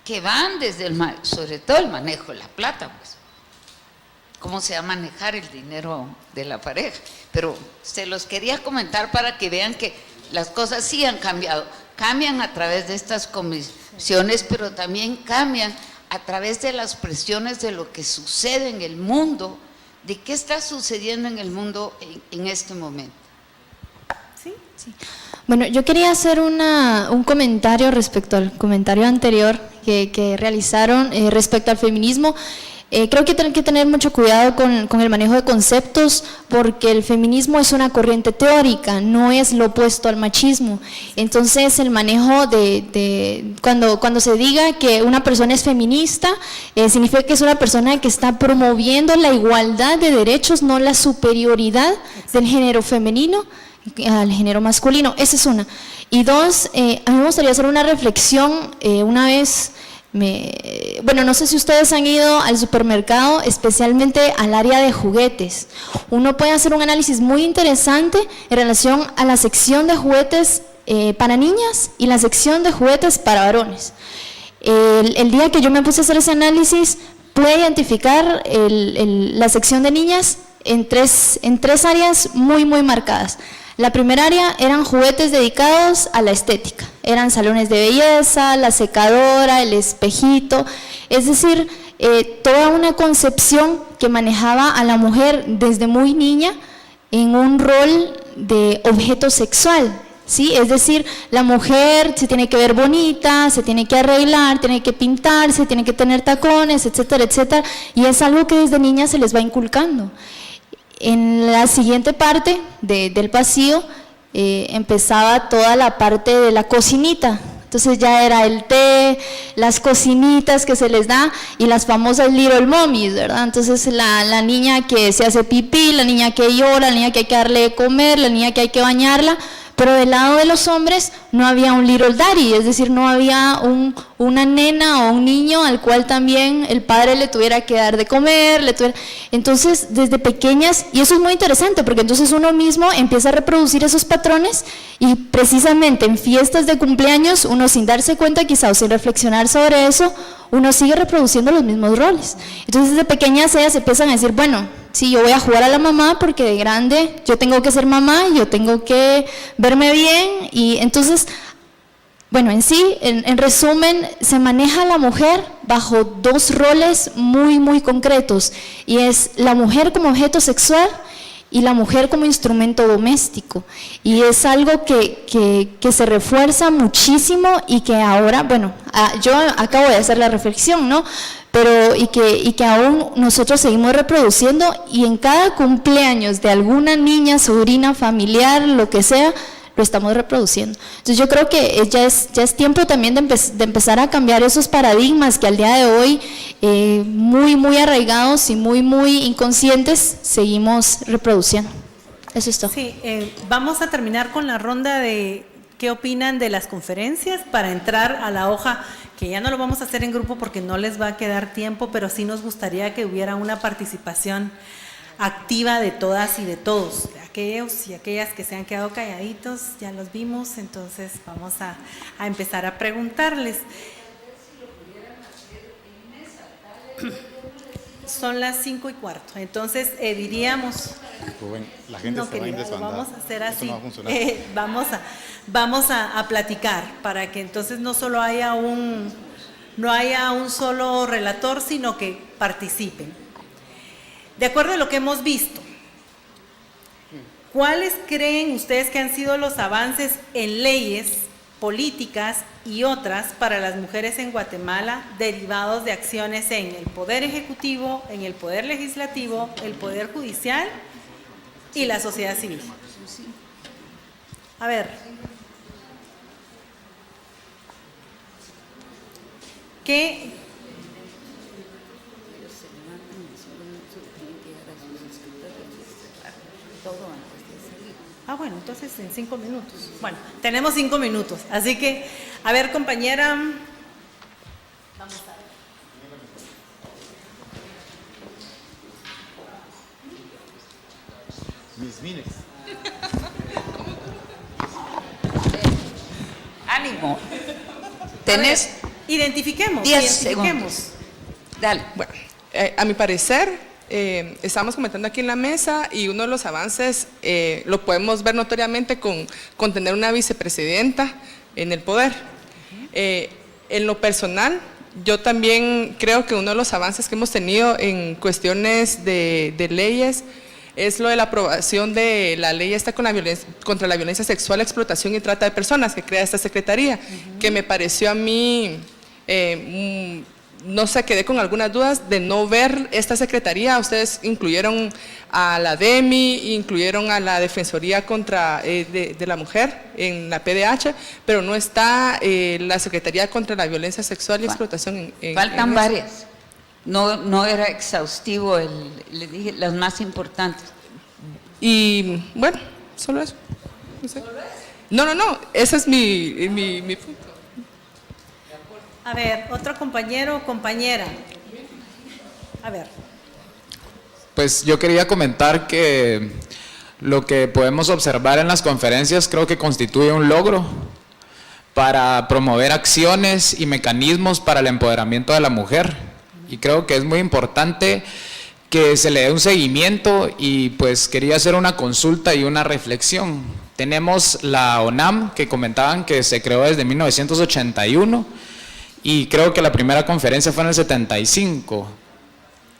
que van desde sobre todo el manejo de la plata, pues cómo se va a manejar el dinero de la pareja. Pero se los quería comentar para que vean que las cosas sí han cambiado, cambian a través de estas comisiones, pero también cambian a través de las presiones de lo que sucede en el mundo, de qué está sucediendo en el mundo en este momento. ¿Sí? Sí. Bueno, yo quería hacer un comentario respecto al comentario anterior que realizaron respecto al feminismo. Creo que tienen que tener mucho cuidado con el manejo de conceptos, porque el feminismo es una corriente teórica, no es lo opuesto al machismo. Entonces el manejo cuando se diga que una persona es feminista, significa que es una persona que está promoviendo la igualdad de derechos, no la superioridad del género femenino al género masculino. Esa es una. Y dos, a mí me gustaría hacer una reflexión. Una vez, bueno, no sé si ustedes han ido al supermercado, especialmente al área de juguetes. Uno puede hacer un análisis muy interesante en relación a la sección de juguetes para niñas y la sección de juguetes para varones. El día que yo me puse a hacer ese análisis, pude identificar la sección de niñas en tres áreas muy marcadas. La primera área eran juguetes dedicados a la estética, eran salones de belleza, la secadora, el espejito, es decir, toda una concepción que manejaba a la mujer desde muy niña en un rol de objeto sexual, ¿sí? Es decir, la mujer se tiene que ver bonita, se tiene que arreglar, tiene que pintarse, tiene que tener tacones, etcétera, etcétera, y es algo que desde niña se les va inculcando. En la siguiente parte del pasillo empezaba toda la parte de la cocinita. Entonces ya era el té, las cocinitas que se les da y las famosas little mommies, ¿verdad? Entonces la niña que se hace pipí, la niña que llora, la niña que hay que darle de comer, la niña que hay que bañarla. Pero del lado de los hombres no había un little daddy, es decir, no había una nena o un niño al cual también el padre le tuviera que dar de comer, entonces desde pequeñas, y eso es muy interesante porque entonces uno mismo empieza a reproducir esos patrones y precisamente en fiestas de cumpleaños uno sin darse cuenta quizá o sin reflexionar sobre eso, uno sigue reproduciendo los mismos roles. Entonces desde pequeñas ellas empiezan a decir, bueno, sí, yo voy a jugar a la mamá porque de grande yo tengo que ser mamá, yo tengo que verme bien, y entonces, bueno, en sí, en resumen, se maneja a la mujer bajo dos roles muy concretos, y es la mujer como objeto sexual y la mujer como instrumento doméstico, y es algo que se refuerza muchísimo y que ahora, bueno, yo acabo de hacer la reflexión, ¿no?, pero y que aún nosotros seguimos reproduciendo, y en cada cumpleaños de alguna niña, sobrina, familiar, lo que sea, lo estamos reproduciendo. Entonces yo creo que ya es tiempo también de empezar a cambiar esos paradigmas que al día de hoy, muy arraigados y muy inconscientes, seguimos reproduciendo. Eso es todo. Sí, vamos a terminar con la ronda de qué opinan de las conferencias para entrar a la hoja, que ya no lo vamos a hacer en grupo porque no les va a quedar tiempo, pero sí nos gustaría que hubiera una participación activa de todas y de todos, de aquellos y aquellas que se han quedado calladitos, ya los vimos, entonces vamos a empezar a preguntarles. Son las 5:15, entonces diríamos… Bueno, la gente no, se va a ir querida, desbandar. vamos a hacer así, Esto no va a funcionar. vamos a platicar para que entonces no solo haya un solo relator, sino que participen. De acuerdo a lo que hemos visto, ¿cuáles creen ustedes que han sido los avances en leyes, políticas y otras para las mujeres en Guatemala derivados de acciones en el Poder Ejecutivo, en el Poder Legislativo, el Poder Judicial y la sociedad civil? A ver, ¿qué? Bueno, entonces en 5 minutos. Bueno, tenemos 5 minutos, así que, a ver, compañera. Vamos a ver. Mis miles. Ánimo. ¿Tenés? Identifiquemos. 10 identifiquemos. segundos. Dale. Bueno, a mi parecer, estamos comentando aquí en la mesa y uno de los avances lo podemos ver notoriamente con tener una vicepresidenta en el poder. En lo personal, yo también creo que uno de los avances que hemos tenido en cuestiones de leyes es lo de la aprobación de la ley contra la violencia sexual, explotación y trata de personas que crea esta secretaría, que me pareció a mí no sé, quedé con algunas dudas de no ver esta secretaría. Ustedes incluyeron a la DEMI, incluyeron a la Defensoría contra de la Mujer en la PDH, pero no está la Secretaría contra la Violencia Sexual y Explotación. Faltan en varias. No era exhaustivo, les dije las más importantes. Y bueno, solo eso. No sé. No, ese es mi punto. A ver, otro compañero o compañera. A ver. Pues yo quería comentar que lo que podemos observar en las conferencias creo que constituye un logro para promover acciones y mecanismos para el empoderamiento de la mujer. Y creo que es muy importante que se le dé un seguimiento y pues quería hacer una consulta y una reflexión. Tenemos la ONAM, que comentaban que se creó desde 1981 y creo que la primera conferencia fue en el 75.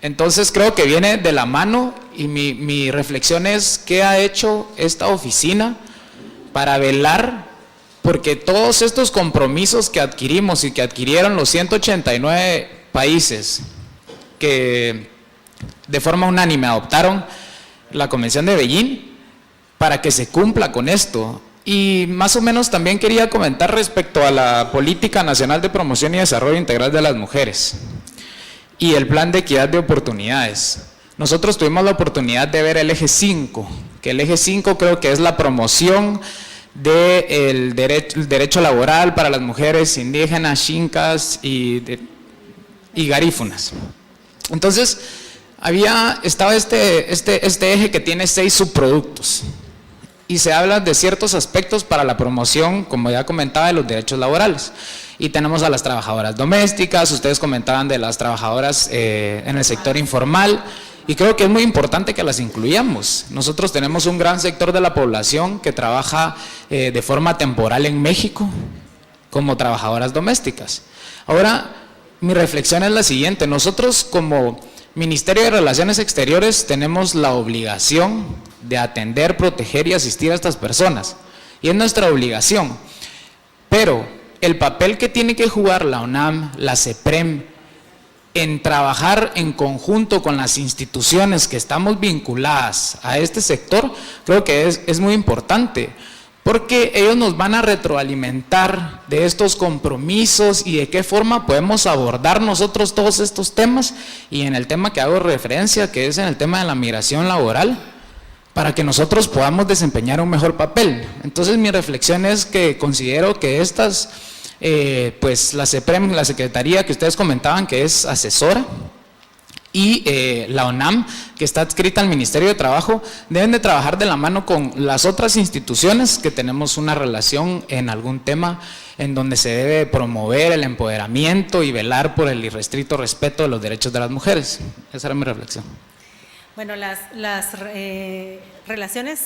Entonces creo que viene de la mano y mi reflexión es ¿qué ha hecho esta oficina para velar porque todos estos compromisos que adquirimos y que adquirieron los 189 países que de forma unánime adoptaron la Convención de Beijing para que se cumpla con esto? Y más o menos también quería comentar respecto a la Política Nacional de Promoción y Desarrollo Integral de las Mujeres y el Plan de Equidad de Oportunidades. Nosotros tuvimos la oportunidad de ver el eje 5, que el eje 5 creo que es la promoción del derecho laboral para las mujeres indígenas, xincas y garífunas. Entonces, estaba este eje que tiene 6 subproductos y se habla de ciertos aspectos para la promoción, como ya comentaba, de los derechos laborales. Y tenemos a las trabajadoras domésticas, ustedes comentaban de las trabajadoras en el sector informal, y creo que es muy importante que las incluyamos. Nosotros tenemos un gran sector de la población que trabaja de forma temporal en México como trabajadoras domésticas. Ahora, mi reflexión es la siguiente: nosotros como Ministerio de Relaciones Exteriores tenemos la obligación de atender, proteger y asistir a estas personas, y es nuestra obligación, pero el papel que tiene que jugar la ONAM, la CEPREM, en trabajar en conjunto con las instituciones que estamos vinculadas a este sector, creo que es muy importante, porque ellos nos van a retroalimentar de estos compromisos y de qué forma podemos abordar nosotros todos estos temas, y en el tema que hago referencia, que es en el tema de la migración laboral, para que nosotros podamos desempeñar un mejor papel. Entonces mi reflexión es que considero que estas, pues la CEPREM, la Secretaría que ustedes comentaban que es asesora, y la ONAM, que está adscrita al Ministerio de Trabajo, deben de trabajar de la mano con las otras instituciones que tenemos una relación en algún tema en donde se debe promover el empoderamiento y velar por el irrestricto respeto de los derechos de las mujeres. Esa era mi reflexión. Bueno, las relaciones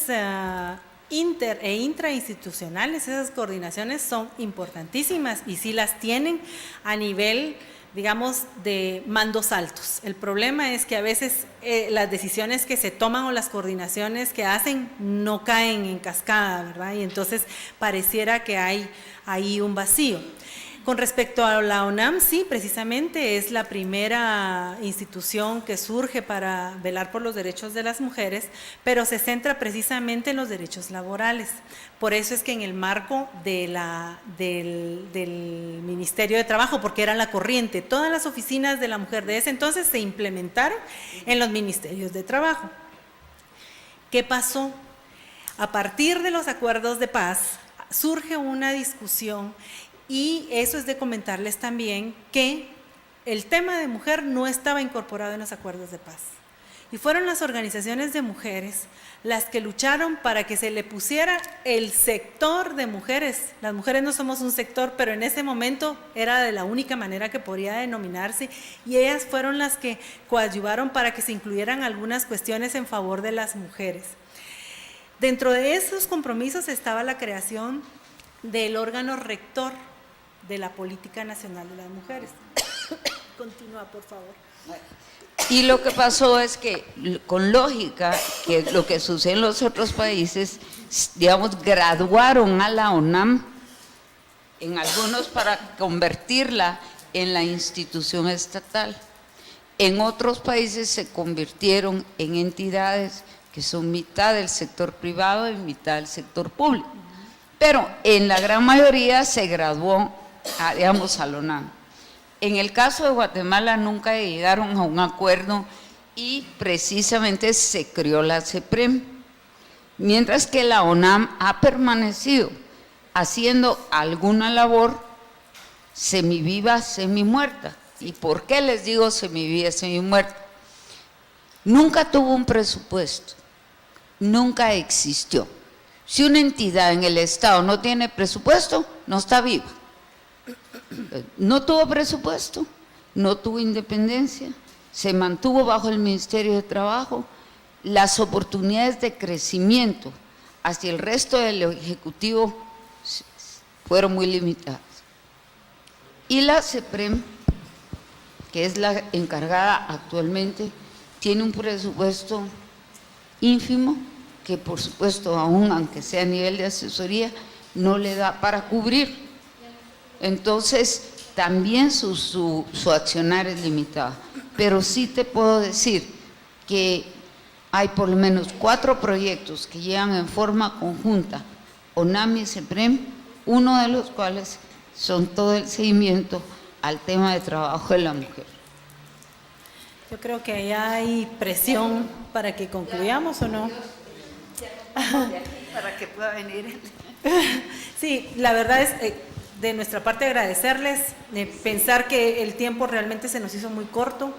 inter e intrainstitucionales, esas coordinaciones son importantísimas y sí las tienen a nivel, digamos, de mandos altos. El problema es que a veces las decisiones que se toman o las coordinaciones que hacen no caen en cascada, ¿verdad? Y entonces pareciera que hay ahí un vacío. Con respecto a la ONAM, sí, precisamente es la primera institución que surge para velar por los derechos de las mujeres, pero se centra precisamente en los derechos laborales. Por eso es que en el marco de del Ministerio de Trabajo, porque era la corriente, todas las oficinas de la mujer de ese entonces se implementaron en los ministerios de trabajo. ¿Qué pasó? A partir de los acuerdos de paz surge una discusión. Y eso es de comentarles también que el tema de mujer no estaba incorporado en los acuerdos de paz. Y fueron las organizaciones de mujeres las que lucharon para que se le pusiera el sector de mujeres. Las mujeres no somos un sector, pero en ese momento era de la única manera que podría denominarse, y ellas fueron las que coadyuvaron para que se incluyeran algunas cuestiones en favor de las mujeres. Dentro de esos compromisos estaba la creación del órgano rector de la Política Nacional de las Mujeres. Continúa, por favor. Y lo que pasó es que, con lógica, que lo que sucede en los otros países, digamos, graduaron a la ONAM, en algunos para convertirla en la institución estatal. En otros países se convirtieron en entidades que son mitad del sector privado y mitad del sector público. Pero en la gran mayoría se graduó, digamos, a la UNAM. En el caso de Guatemala nunca llegaron a un acuerdo y precisamente se creó la CEPREM, mientras que la UNAM ha permanecido haciendo alguna labor semiviva, semimuerta. ¿Y por qué les digo semiviva, semimuerta? Nunca tuvo un presupuesto, nunca existió. Si una entidad en el Estado no tiene presupuesto, no está viva. No tuvo presupuesto, no tuvo independencia, se mantuvo bajo el Ministerio de Trabajo. Las oportunidades de crecimiento hacia el resto del Ejecutivo fueron muy limitadas. Y la CEPREM, que es la encargada actualmente, tiene un presupuesto ínfimo que, por supuesto, aunque sea a nivel de asesoría, no le da para cubrir. Entonces, también su accionar es limitado. Pero sí te puedo decir que hay por lo menos 4 proyectos que llevan en forma conjunta UNAM y CEPREM, uno de los cuales son todo el seguimiento al tema de trabajo de la mujer. Yo creo que ahí hay presión para que concluyamos, ¿o no? Para que pueda venir. Sí, la verdad es de nuestra parte agradecerles, pensar que el tiempo realmente se nos hizo muy corto,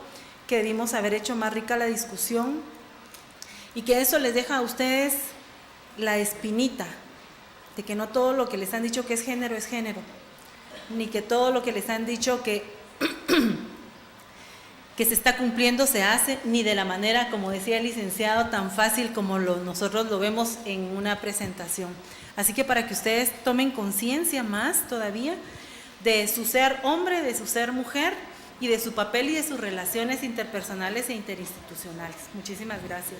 que debimos haber hecho más rica la discusión y que eso les deja a ustedes la espinita de que no todo lo que les han dicho que es género, ni que todo lo que les han dicho que se está cumpliendo se hace, ni de la manera, como decía el licenciado, tan fácil como nosotros lo vemos en una presentación. Así que para que ustedes tomen conciencia más todavía de su ser hombre, de su ser mujer y de su papel y de sus relaciones interpersonales e interinstitucionales. Muchísimas gracias.